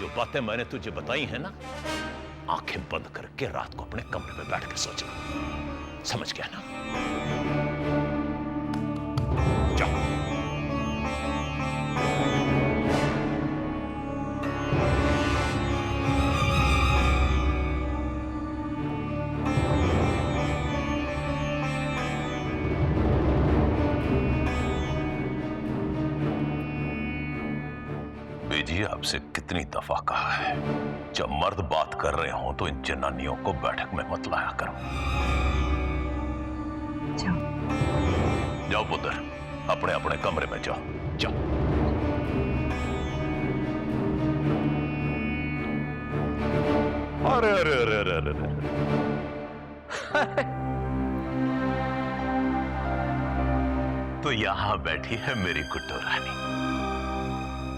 जो बातें मैंने तुझे बताई हैं ना, आंखें बंद करके रात को अपने कमरे में बैठ कर सोचना, समझ गया ना? जाओ। जी आपसे कितनी दफा कहा है, जब मर्द बात कर रहे हो तो इन जनानियों को बैठक में मत लाया करो। जाओ पुत्र, अपने अपने कमरे में जाओ, जाओ। अरे अरे अरे अरे अरे, तो यहां बैठी है मेरी गुड्डो रानी।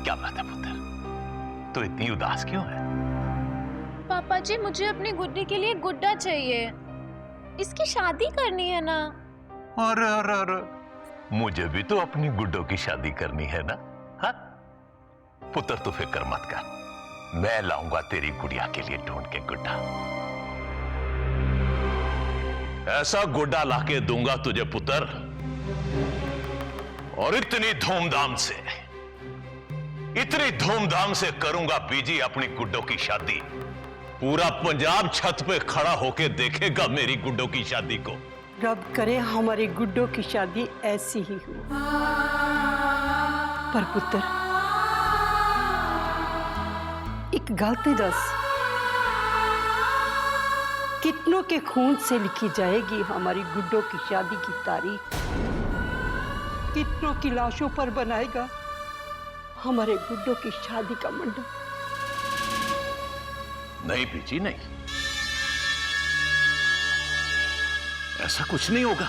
क्या बात है पुत्र, तो इतनी उदास क्यों है? पापा जी, मुझे अपनी गुड्डी के लिए गुड्डा चाहिए, इसकी शादी करनी है ना। अरे अरे अरे, मुझे भी तो अपनी गुड्डो की शादी करनी है ना। हाँ पुत्र, तू फिक्र मत कर, मैं लाऊंगा तेरी गुड़िया के लिए ढूंढ के गुड्डा। ऐसा गुड्डा लाके दूंगा तुझे पुत्र, और इतनी धूमधाम से करूंगा बीजी अपनी गुड्डो की शादी। पूरा पंजाब छत पे खड़ा होके देखेगा मेरी गुड्डो की शादी को। रब करे हमारी गुड्डो की शादी ऐसी ही हो। पर पुत्र, एक गलती दस, कितनों के खून से लिखी जाएगी हमारी गुड्डो की शादी की तारीख? कितनों की लाशों पर बनाएगा हमारे गुड्डो की शादी का मंडप? नहीं बीजी, नहीं, ऐसा कुछ नहीं होगा।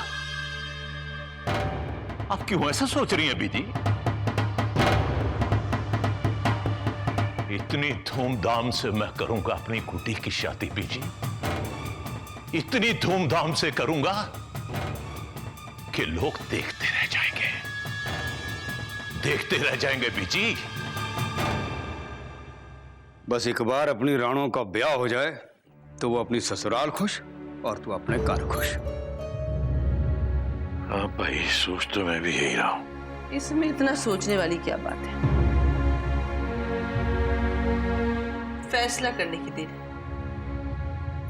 आप क्यों ऐसा सोच रही हैं बीजी? इतनी धूमधाम से मैं करूंगा अपनी गुड्डी की शादी बीजी, इतनी धूमधाम से करूंगा कि लोग देखते रह जाएंगे, देखते रह जाएंगे बीजी। बस एक बार अपनी राणों का ब्याह हो जाए तो वो अपनी ससुराल खुश और तू अपने घर खुश। हाँ भाई, सोच तो मैं भी यही रहा हूं। इसमें इतना सोचने वाली क्या बात है? फैसला करने की देर है।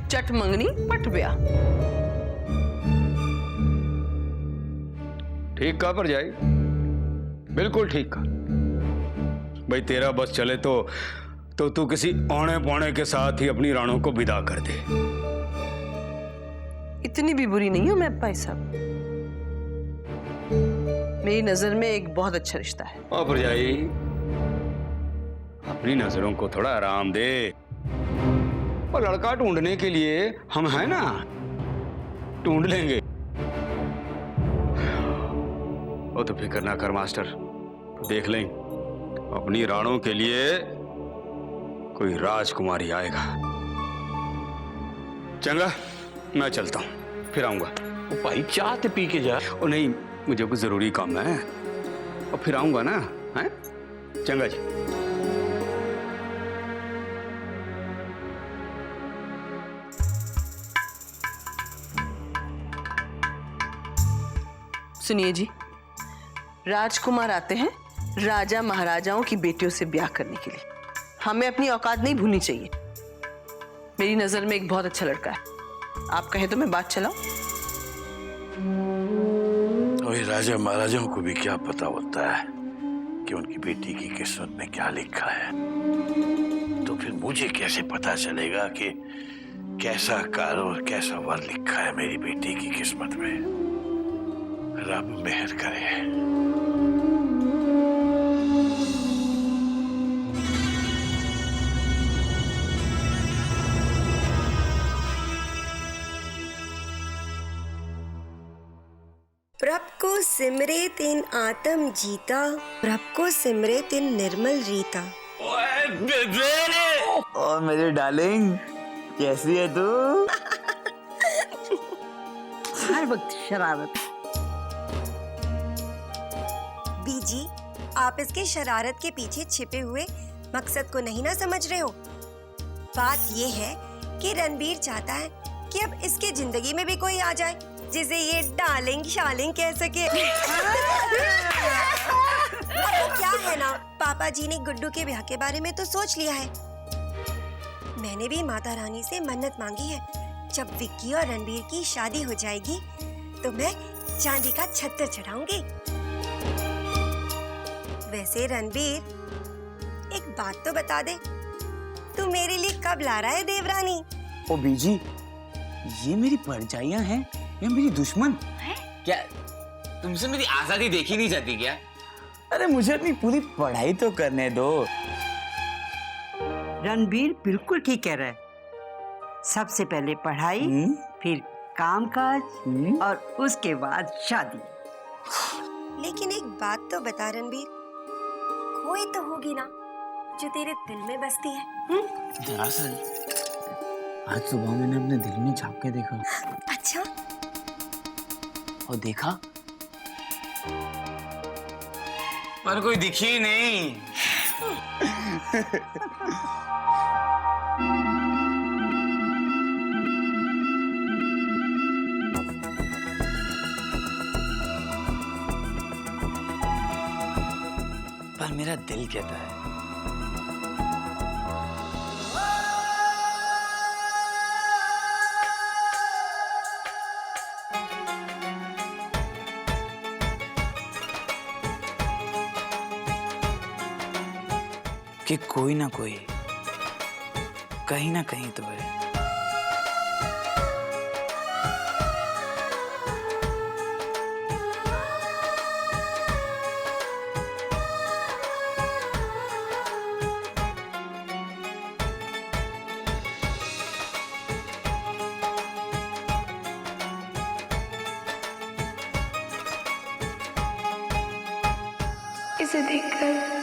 चट मंगनी पट ब्याह। ठीक कहा पर जाए, बिल्कुल ठीक कहा। भाई तेरा बस चले तो तू किसी औने पौने के साथ ही अपनी राणों को विदा कर दे। इतनी भी बुरी नहीं हूं मैं भाई साहब, मेरी नजर में एक बहुत अच्छा रिश्ता है। पर जाए, अपनी नजरों को थोड़ा आराम दे। और लड़का ढूंढने के लिए हम हैं ना, ढूंढ लेंगे। वो तो फिक्र ना कर मास्टर, देख लें अपनी राणों के लिए कोई राजकुमारी आएगा। चंगा, मैं चलता हूं, फिर आऊंगा। भाई चाह तो पी के जा। ओ नहीं, मुझे कुछ जरूरी काम है, और फिर आऊंगा ना। हैं? चंगा जी। सुनिए जी, राजकुमार आते हैं राजा महाराजाओं की बेटियों से ब्याह करने के लिए। हमें अपनी औकात नहीं भूलनी चाहिए। मेरी नजर में एक बहुत अच्छा लड़का है, आप कहे तो मैं बात चलाऊं। और राजा महाराजाओं को भी क्या पता होता है कि उनकी बेटी की किस्मत में क्या लिखा है? तो फिर मुझे कैसे पता चलेगा कि कैसा कार और कैसा वर लिखा है मेरी बेटी की किस्मत में? रब मेहर करे। प्रभ को सिमरे तिन आत्म जीता, प्रभ को सिमरे तिन निर्मल रीता। और मेरे डार्लिंग, कैसी है तू? हर वक्त शरारत। बीजी, आप इसके शरारत के पीछे छिपे हुए मकसद को नहीं ना समझ रहे हो? बात ये है कि रणबीर चाहता है कि अब इसके जिंदगी में भी कोई आ जाए जिसे ये डार्लिंग शार्लिंग कह सके। अब क्या है ना, पापा जी ने गुड्डू के ब्याह के बारे में तो सोच लिया है। मैंने भी माता रानी से मन्नत मांगी है, जब विक्की और रणबीर की शादी हो जाएगी तो मैं चांदी का छत्तर चढ़ाऊंगी। वैसे रणबीर, एक बात तो बता दे, तू मेरे लिए कब ला रहा है देवरानी? ओ बीजी, ये मेरी परछाइयां हैं या मेरी दुश्मन है? क्या तुमसे मेरी आजादी देखी नहीं जाती क्या? अरे मुझे अपनी पूरी पढ़ाई तो करने दो। रणबीर बिल्कुल ठीक कह रहा है। सबसे पहले पढ़ाई, फिर कामकाज और उसके बाद शादी। लेकिन एक बात तो बता रणबीर, कोई तो होगी ना जो तेरे दिल में बसती है? दरअसल आज सुबह मैंने अपने दिल में झांक के देखा। अच्छा? और देखा पर कोई दिखी ही नहीं। पर मेरा दिल कहता है कि कोई ना कोई कहीं ना कहीं तो है। इसे देखकर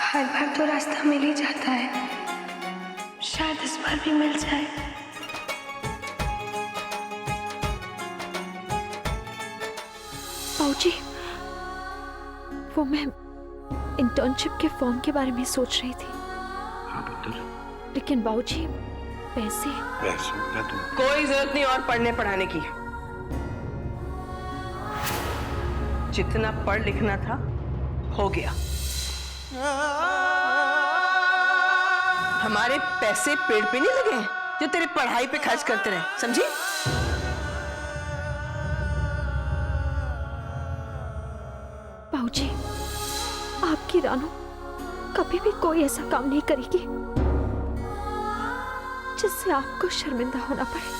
हर बार तो रास्ता मिल ही जाता है, शायद इस बार भी मिल जाए। बाऊजी, वो मैं इंटर्नशिप के फॉर्म के बारे में सोच रही थी। हाँ पुत्र। लेकिन बाऊजी, पैसे क्या तुम? कोई जरूरत नहीं और पढ़ने पढ़ाने की। जितना पढ़ लिखना था हो गया। हमारे पैसे पेड़ पे नहीं लगे हैं जो तेरी पढ़ाई पे खर्च करते रहे, समझी? बाऊजी, आपकी रानू कभी भी कोई ऐसा काम नहीं करेगी जिससे आपको शर्मिंदा होना पड़े।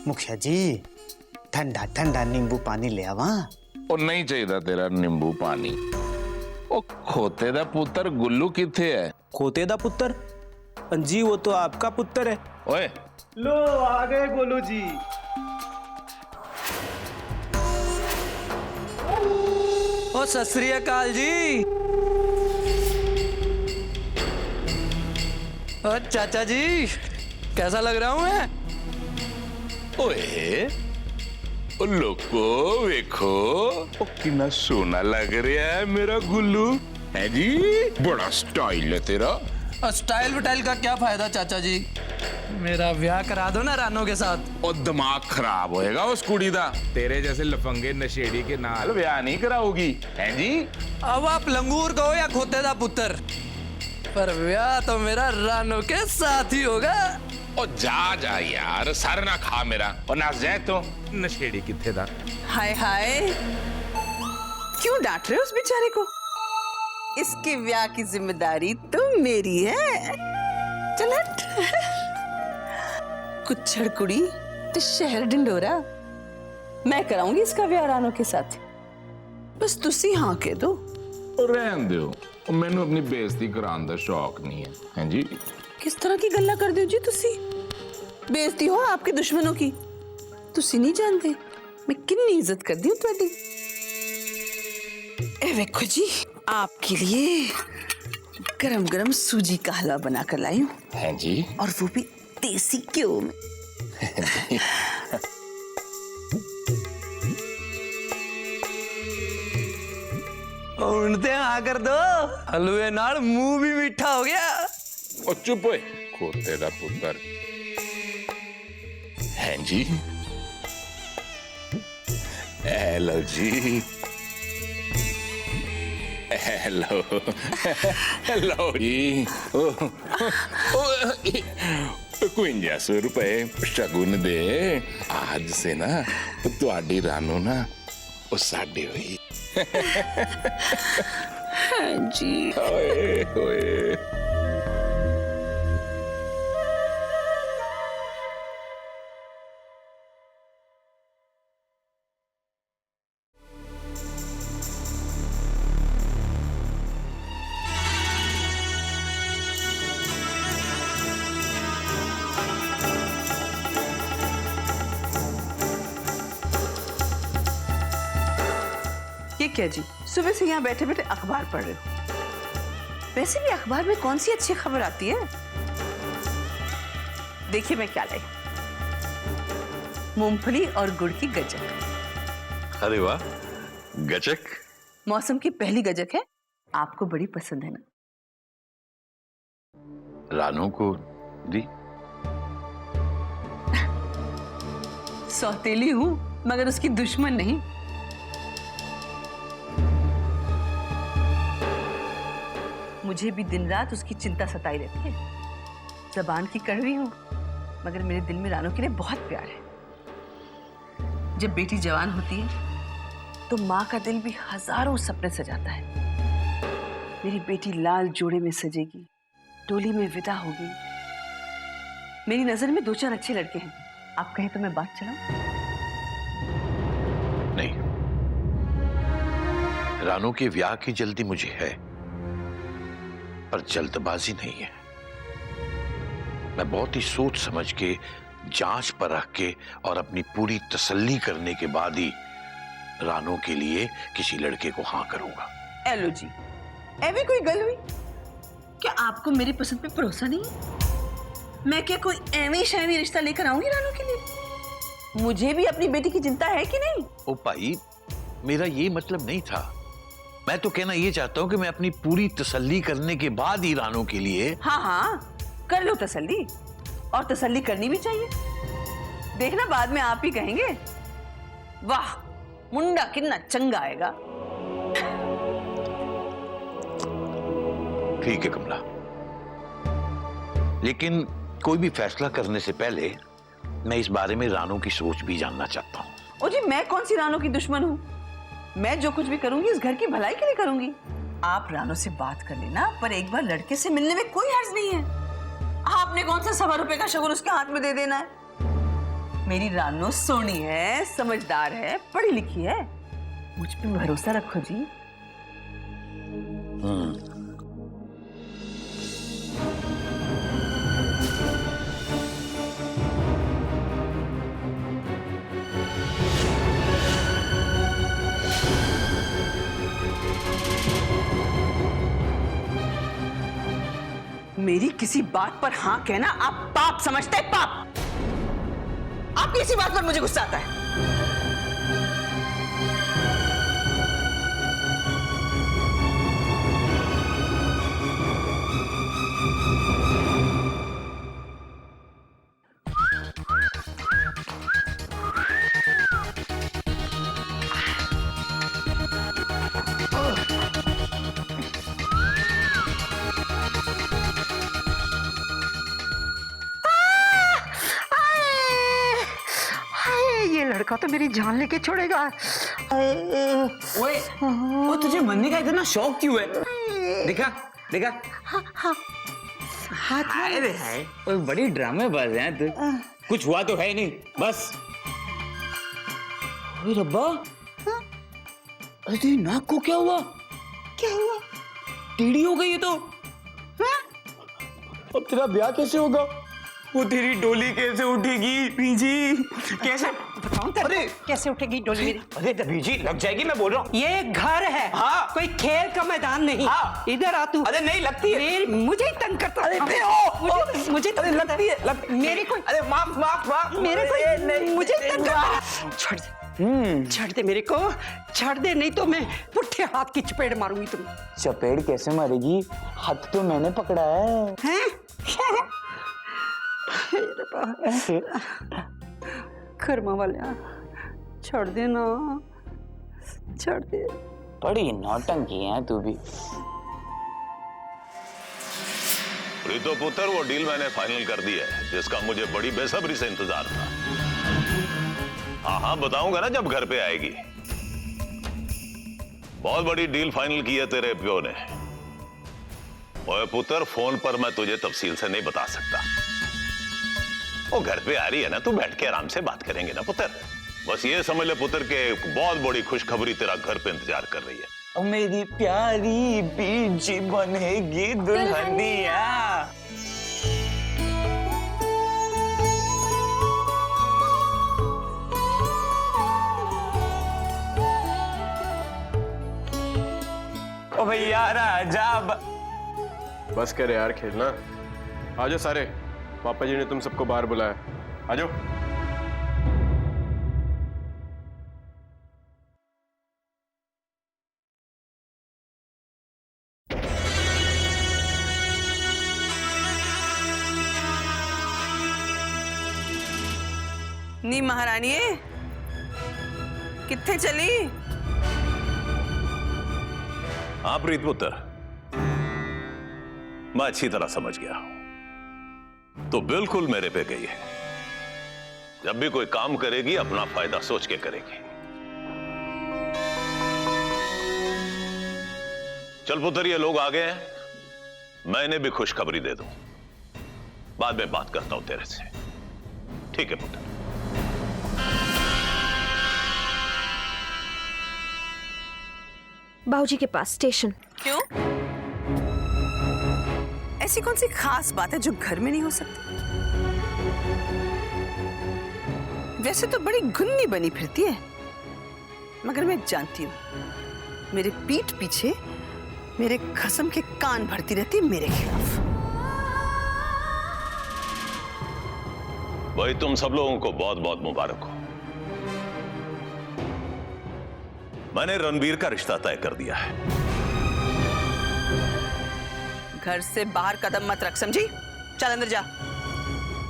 मुखिया जी, ठंडा ठंडा नींबू पानी ले आवा। ਉਹ ਨਹੀਂ ਚਾਹੀਦਾ ਤੇਰਾ ਨਿੰਬੂ ਪਾਣੀ। ਉਹ ਖੋਤੇ ਦਾ ਪੁੱਤਰ ਗੁੱਲੂ ਕਿੱਥੇ ਹੈ? खोते दा पुत्र? जी वो तो आपका पुत्र है। ਓਏ लो आ गए गोलू जी। ओ सत श्री अकाल जी। ओ चाचा जी, कैसा लग रहा हूँ मैं? ਓਏ ਉਹ ਲੋਕੋ ਵੇਖੋ ਉਹ ਕਿੰਨਾ ਸੋਹਣਾ ਲੱਗ ਰਿਹਾ ਹੈ ਮੇਰਾ ਗੁੱਲੂ। है जी, बड़ा स्टाइल है तेरा। स्टाइल विटाइल का क्या फायदा चाचा जी? मेरा ब्याह करा दो ना रानों के साथ। और दिमाग खराब होएगा उस कुड़ी दा। तेरे जैसे लफंगे नशेड़ी के नाल ब्याह नहीं कराओगी, है जी? अब आप लंगूर कहो या खोते दा पुत्र, पर ब्याह तो मेरा रानों के साथ ही होगा। और जा यार, सर ना खा मेरा और नाच जाए तो नशेड़ी किथे दा। हाय हाय, क्यों डांट रहे हो उस बेचारे को? इसके ब्याह की जिम्मेदारी तो मेरी है। चल हट। कुछड़ कुड़ी तो शहर ढिंडोरा, मैं कराऊंगी इसका ब्याह रानो के साथ। बस तुसी हाँ कह दो। रहन दो, मैनू अपनी बेइज्जती कराने का शौक नहीं है। हाँ जी, किस तरह की गल्ला कर दो जी तुसी? बेइज्जती हो आपके दुश्मनों की। तुसी नहीं जानते मैं कितनी इज्जत करती हूँ तुम्हारी। ए देखो जी, आपके लिए गरम गरम सूजी का हलवा बना कर लाई हूँ। हाँ जी, और वो भी देसी घ्यो में। उनते हाँ कर दो, हलवे नाल मुंह भी मीठा हो गया। और चुप होए खोते दा पुत्र। हाँ जी, हेलो जी, हेलो हेलो जी। 51 रुपए शगुन दे। आज से ना तुहाडी रानू ना वो साडे हुई। हाँ जी। ओए ओए। ये क्या जी, सुबह से यहाँ बैठे बैठे अखबार पढ़ रहे हो? वैसे भी अखबार में कौन सी अच्छी खबर आती है? देखिए मैं क्या लाई, मूंगफली और गुड़ की गजक। अरे वाह, गजक। मौसम की पहली गजक है, आपको बड़ी पसंद है ना? रानू को दी। सौतेली हूं मगर उसकी दुश्मन नहीं। मुझे भी दिन रात उसकी चिंता सताई रहती है। जबान की कड़वी हूं मगर मेरे दिल में रानू के लिए बहुत प्यार है। जब बेटी जवान होती है तो माँ का दिल भी हजारों सपने सजाता है। मेरी बेटी लाल जोड़े में सजेगी, डोली में विदा होगी। मेरी नजर में 2-4 अच्छे लड़के हैं, आप कहें तो मैं बात चलाऊं? नहीं, रानू के ब्याह की जल्दी मुझे है, पर जल्दबाजी नहीं है। मैं बहुत ही सोच समझ के, जांच परख के और अपनी पूरी तसल्ली करने के बाद ही रानू के लिए किसी लड़के को हाँ करूंगा। एलो जी, ऐवी कोई गल हुई? क्या आपको मेरी पसंद पे भरोसा नहीं है? मैं क्या कोई ऐवी शैवी रिश्ता लेकर आऊंगी रानू के लिए? मुझे भी अपनी बेटी की चिंता है कि नहीं? ओ भाई, मेरा ये मतलब नहीं था। मैं तो कहना ये चाहता हूं कि मैं अपनी पूरी तसल्ली करने के बाद ही रानू के लिए। हाँ, कर लो तसल्ली, और तसल्ली करनी भी चाहिए। देखना बाद में आप ही कहेंगे, वाह मुंडा कितना चंगा आएगा। ठीक है कमला, लेकिन कोई भी फैसला करने से पहले मैं इस बारे में रानू की सोच भी जानना चाहता हूँ। ओ जी, मैं कौन सी रानू की दुश्मन हूँ? मैं जो कुछ भी करूंगी इस घर की भलाई के लिए करूंगी। आप रानू से बात कर लेना, पर एक बार लड़के से मिलने में कोई हर्ज नहीं है। आपने कौन सा 100 रुपए का शगुन उसके हाथ में दे देना है? मेरी रानू सोनी है, समझदार है, पढ़ी लिखी है। मुझ पे भरोसा रखो जी। मेरी किसी बात पर हाँ कहना आप पाप समझते हैं, पाप। आपकी इसी बात पर मुझे गुस्सा आता है। लड़का तो मेरी जान लेके छोड़ेगा। ओए, वो तुझे मरने का इतना शौक क्यों है? देखा देखा। हाय रे हाय, ओए बड़ी ड्रामेबाज है तू। कुछ हुआ तो है नहीं, बस। ओए रब्बा, अरे तेरी नाक को क्या हुआ? क्या हुआ? टेढ़ी हो गई है तो। अब तेरा ब्याह कैसे होगा? वो तेरी डोली कैसे उठेगी बीजी? कैसे बताऊं तेरे को कैसे उठेगी डोली मेरी? अरे बीजी लग जाएगी, मैं बोल रहा हूँ। ये घर है, हाँ। कोई खेल का मैदान नहीं। हाँ। इधर आ तू। अरे नहीं लगती है। मुझे ही तंग करता है। मुझे अरे लगती है, मेरे को। अरे माफ माफ माफ। मेरे को नहीं, मुझे तंग करता। छोड़ दे, छोड़ दे मेरे को, छोड़ दे, नहीं तो मैं पुट्ठे हाथ की चपेट मारूंगी तुम। चपेट कैसे मारेगी? हाथ तो मैंने पकड़ा है। हैं? कर्मा वाले, छोड़ दे ना, छोड़ दे। बड़ी नौटंकी है तू भी। प्रीतो पुत्र, वो डील मैंने फाइनल कर दी है जिसका मुझे बड़ी बेसब्री से इंतजार था। हाँ हाँ बताऊंगा ना जब घर पे आएगी। बहुत बड़ी डील फाइनल की है तेरे प्यो ने। ओए पुत्र, फोन पर मैं तुझे तफसील से नहीं बता सकता। वो घर पे आ रही है ना, तू बैठ के आराम से बात करेंगे ना पुत्र। बस ये समझ ले पुत्र के बहुत बड़ी खुशखबरी तेरा घर पे इंतजार कर रही है। और मेरी प्यारी बीजी बनेगी दुल्हनिया। ओ भैया राजा बस कर यार खेलना। आ जाओ सारे, पापा जी ने तुम सबको बाहर बुलाया। आ जाओ। नी महारानी कित्थे चली? हाँ प्रीत पुत्र, मैं अच्छी तरह समझ गया हूं। तो बिल्कुल मेरे पे गई है। जब भी कोई काम करेगी अपना फायदा सोच के करेगी। चल पुत्र, ये लोग आ गए हैं, मैं इन्हें भी खुशखबरी दे दूं। बाद में बात करता हूं तेरे से, ठीक है पुत्र? बाबूजी के पास स्टेशन। क्यों? ऐसी कौन सी खास बात है जो घर में नहीं हो सकती? वैसे तो बड़ी गुन्नी बनी फिरती है, मगर मैं जानती हूँ मेरे पीठ पीछे मेरे खसम के कान भरती रहती है मेरे खिलाफ। भाई तुम सब लोगों को बहुत बहुत मुबारक हो। मैंने रणबीर का रिश्ता तय कर दिया है। घर से बाहर कदम मत रख, समझी? चल अंदर जा।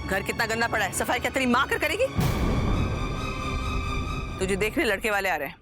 घर कितना गंदा पड़ा है, सफाई क्या तेरी माँ कर करेगी? तुझे देखने लड़के वाले आ रहे हैं।